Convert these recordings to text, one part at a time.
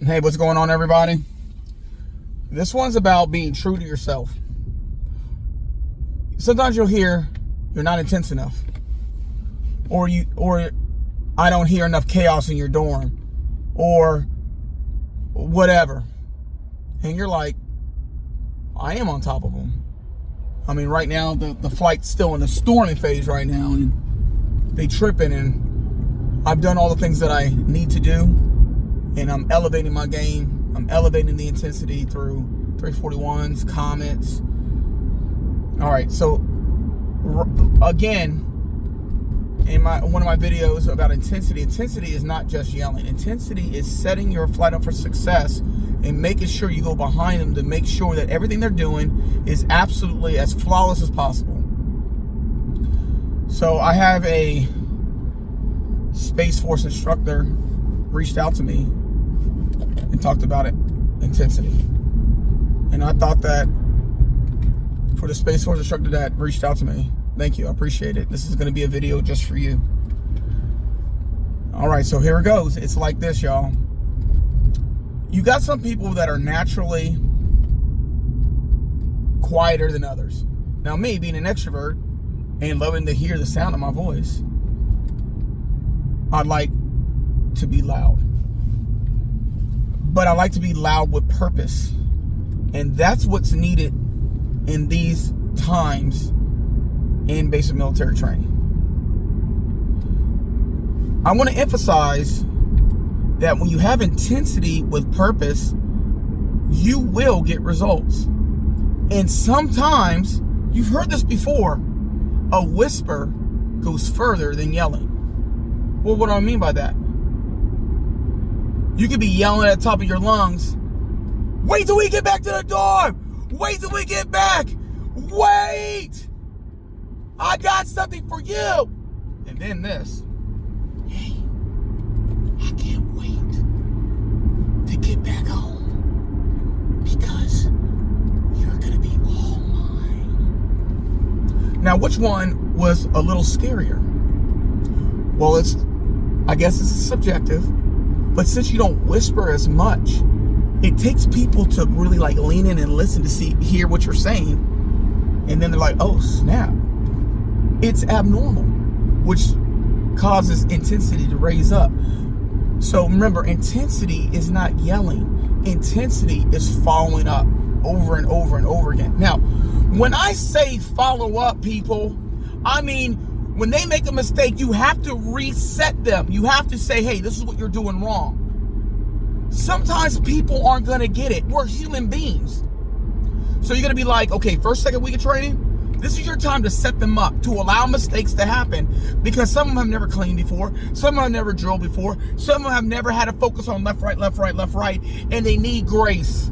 Hey, what's going on, everybody? This one's about being true to yourself. Sometimes you'll hear you're not intense enough, or I don't hear enough chaos in your dorm, or whatever, and you're like, I am on top of them. I mean, right now the flight's still in the storming phase right now, and they tripping, and I've done all the things that I need to do, and I'm elevating my game. I'm elevating the intensity through 341s, comments. All right, so again, in one of my videos about intensity is not just yelling. Intensity is setting your flight up for success and making sure you go behind them to make sure that everything they're doing is absolutely as flawless as possible. So I have a Space Force instructor reached out to me and talked about it, intensity. And I thought that for the Space Force instructor that reached out to me, thank you, I appreciate it. This is going to be a video just for you. All right, so here it goes. It's like this, y'all. You got some people that are naturally quieter than others. Now, me being an extrovert and loving to hear the sound of my voice, I'd like to be loud. But I like to be loud with purpose. And that's what's needed in these times in basic military training. I want to emphasize that when you have intensity with purpose, you will get results. And sometimes, you've heard this before, a whisper goes further than yelling. Well, what do I mean by that? You could be yelling at the top of your lungs, wait till we get back to the door! Wait till we get back! Wait! I got something for you! And then this, hey, I can't wait to get back home because you're gonna be all mine. Now, which one was a little scarier? Well, I guess it's subjective. But since you don't whisper as much, it takes people to really like lean in and listen to hear what you're saying. And then they're like, oh, snap. It's abnormal, which causes intensity to raise up. So remember, intensity is not yelling. Intensity is following up over and over and over again. Now, when I say follow up, people, I mean, when they make a mistake, you have to reset them. You have to say, hey, this is what you're doing wrong. Sometimes people aren't going to get it. We're human beings. So you're going to be like, okay, first, second week of training, this is your time to set them up, to allow mistakes to happen. Because some of them have never cleaned before. Some of them have never drilled before. Some of them have never had a focus on left, right, left, right, left, right. And they need grace.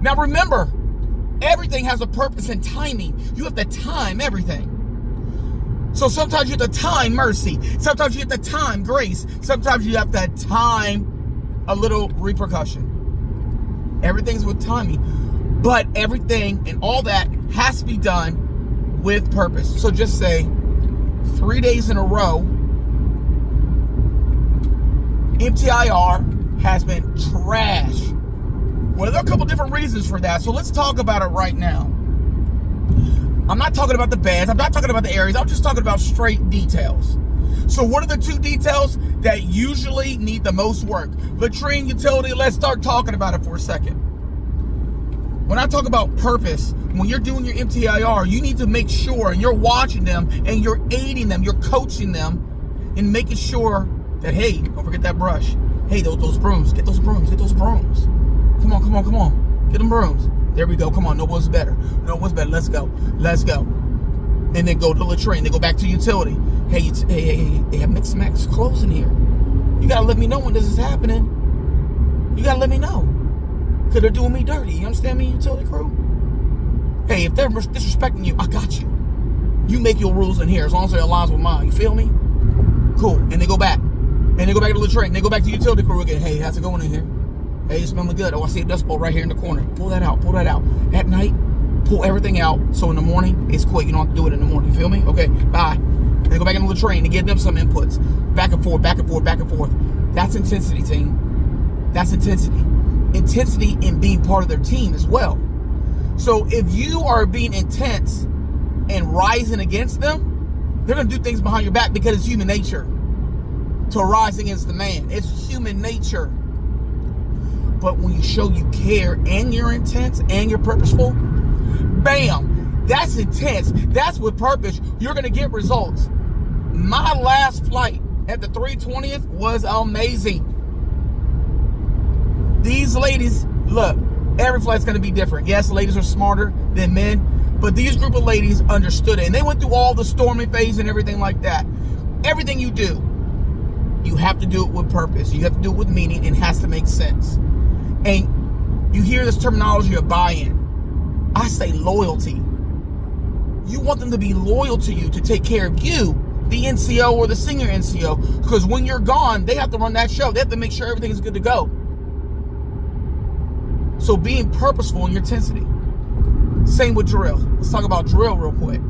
Now remember, everything has a purpose and timing. You have to time everything. So sometimes you have to time mercy. Sometimes you have to time grace. Sometimes you have to time a little repercussion. Everything's with timing. But everything and all that has to be done with purpose. So just say 3 days in a row, MTIR has been trash. Well, there are a couple different reasons for that. So let's talk about it right now. I'm not talking about the bads. I'm not talking about the areas. I'm just talking about straight details. So what are the two details that usually need the most work? Latrine, utility, let's start talking about it for a second. When I talk about purpose, when you're doing your MTIR, you need to make sure, and you're watching them, and you're aiding them, you're coaching them, and making sure that, hey, don't forget that brush. Hey, those brooms, get those brooms, get those brooms. Come on, come on, come on. Get them brooms. There we go. Come on. No one's better. No one's better. Let's go. Let's go. And then go to latrine. Then go back to utility. Hey, they have mixed max clothes in here. You got to let me know when this is happening. You got to let me know. Because they're doing me dirty. You understand me, utility crew? Hey, if they're disrespecting you, I got you. You make your rules in here as long as it aligns with mine. You feel me? Cool. And they go back. And they go back to latrine. They go back to utility crew again. Hey, how's it going in here? Hey, it's smelling good. Oh, I see a dust bowl right here in the corner. Pull that out. Pull that out. At night, pull everything out. So in the morning, it's quick. You don't have to do it in the morning. You feel me? Okay, bye. Then go back into the train to give them some inputs. Back and forth, back and forth, back and forth. That's intensity, team. That's intensity. Intensity in being part of their team as well. So if you are being intense and rising against them, they're going to do things behind your back because it's human nature to rise against the man. It's human nature. But when you show you care and you're intense and you're purposeful, bam, that's intense. That's with purpose. You're going to get results. My last flight at the 320th was amazing. These ladies, look, every flight's going to be different. Yes, ladies are smarter than men, but these group of ladies understood it. And they went through all the storming phase and everything like that. Everything you do, you have to do it with purpose. You have to do it with meaning. It has to make sense. And you hear this terminology of buy-in. I say loyalty. You want them to be loyal to you, to take care of you, the NCO or the senior NCO. Because when you're gone, they have to run that show. They have to make sure everything is good to go. So being purposeful in your intensity. Same with drill. Let's talk about drill real quick.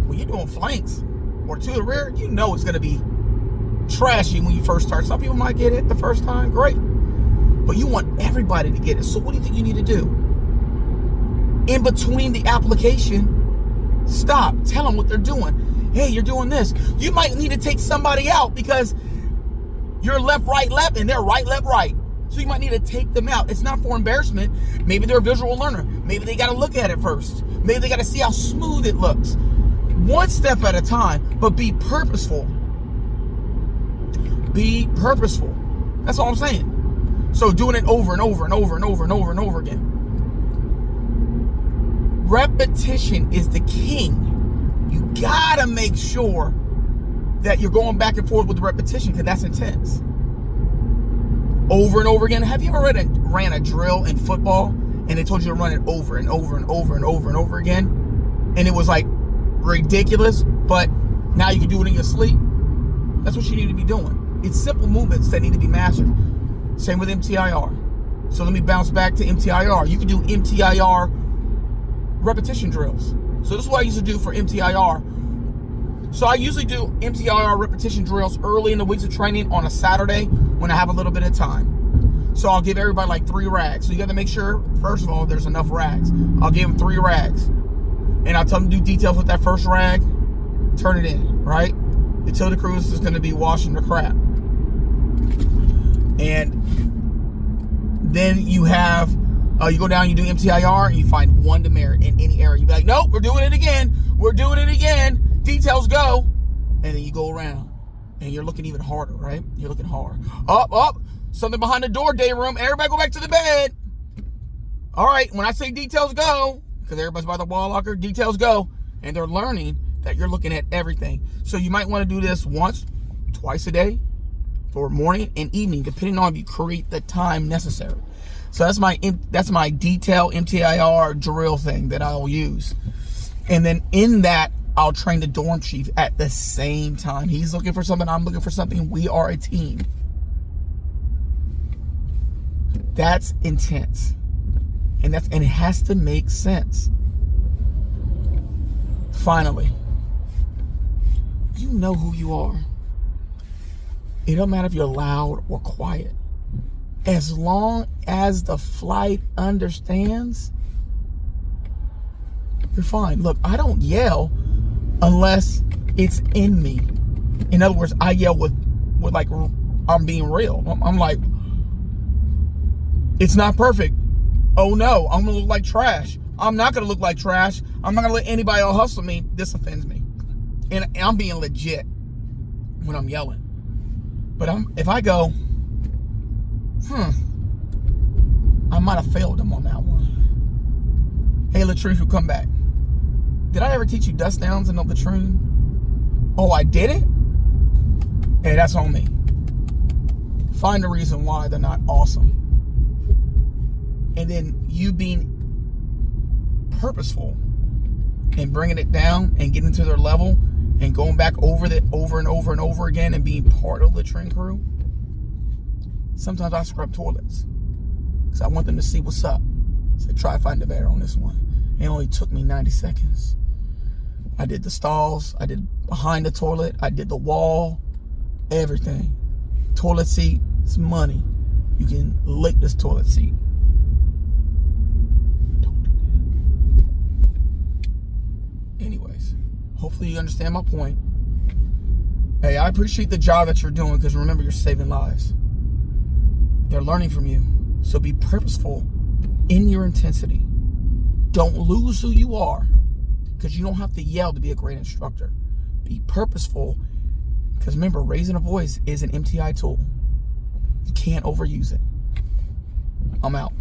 When you're doing flanks or to the rear, you know it's going to be trashy when you first start. Some people might get it the first time. Great. But you want everybody to get it. So what do you think you need to do? In between the application, stop. Tell them what they're doing. Hey, you're doing this. You might need to take somebody out because you're left, right, and they're right, left, right. So you might need to take them out. It's not for embarrassment. Maybe they're a visual learner. Maybe they got to look at it first. Maybe they got to see how smooth it looks. One step at a time, but be purposeful. Be purposeful. That's all I'm saying. So doing it over and over and over and over and over and over again. Repetition is the king. You got to make sure that you're going back and forth with the repetition because that's intense. Over and over again. Have you ever ran a drill in football and they told you to run it over and over and over and over and over again? And it was like ridiculous, but now you can do it in your sleep? That's what you need to be doing. It's simple movements that need to be mastered. Same with MTIR. So let me bounce back to MTIR. You can do MTIR repetition drills. So this is what I used to do for MTIR. So I usually do MTIR repetition drills early in the weeks of training on a Saturday when I have a little bit of time. So I'll give everybody like 3 rags. So you got to make sure, first of all, there's enough rags. I'll give them 3 rags. And I'll tell them to do details with that first rag. Turn it in, right? Until the crew is just going to be washing their crap. And then you have, you go down, you do MTIR, and you find one demerit in any area. You be like, nope, we're doing it again. We're doing it again. Details go. And then you go around. And you're looking even harder, right? You're looking hard. Up. Something behind the door, day room. Everybody go back to the bed. All right, when I say details go, because everybody's by the wall locker, details go. And they're learning that you're looking at everything. So you might want to do this once, twice a day for morning and evening, depending on if you create the time necessary. So that's my detail MTIR drill thing that I'll use. And then in that, I'll train the dorm chief at the same time. He's looking for something, I'm looking for something. We are a team. That's intense. And it has to make sense. Finally, you know who you are. It don't matter if you're loud or quiet. As long as the flight understands, you're fine. Look, I don't yell unless it's in me. In other words, I yell with like I'm being real. I'm like, it's not perfect. Oh no, I'm gonna look like trash. I'm not gonna look like trash. I'm not gonna let anybody else hustle me. This offends me. And I'm being legit when I'm yelling. But if I go, I might have failed them on that one. Hey, latrine, who come back? Did I ever teach you dust downs in the latrine? Oh, I did it? Hey, that's on me. Find a reason why they're not awesome. And then you being purposeful and bringing it down and getting to their level and going back over and over and over again and being part of the latrine crew. Sometimes I scrub toilets because I want them to see what's up. So try to find the better on this one. It only took me 90 seconds. I did the stalls. I did behind the toilet. I did the wall. Everything. Toilet seat. It's money. you can lick this toilet seat. Don't do that. Anyways, hopefully you understand my point. Hey, I appreciate the job that you're doing, because remember, you're saving lives. They're learning from you. So be purposeful in your intensity. Don't lose who you are, because you don't have to yell to be a great instructor. Be purposeful, because remember, raising a voice is an MTI tool. You can't overuse it. I'm out.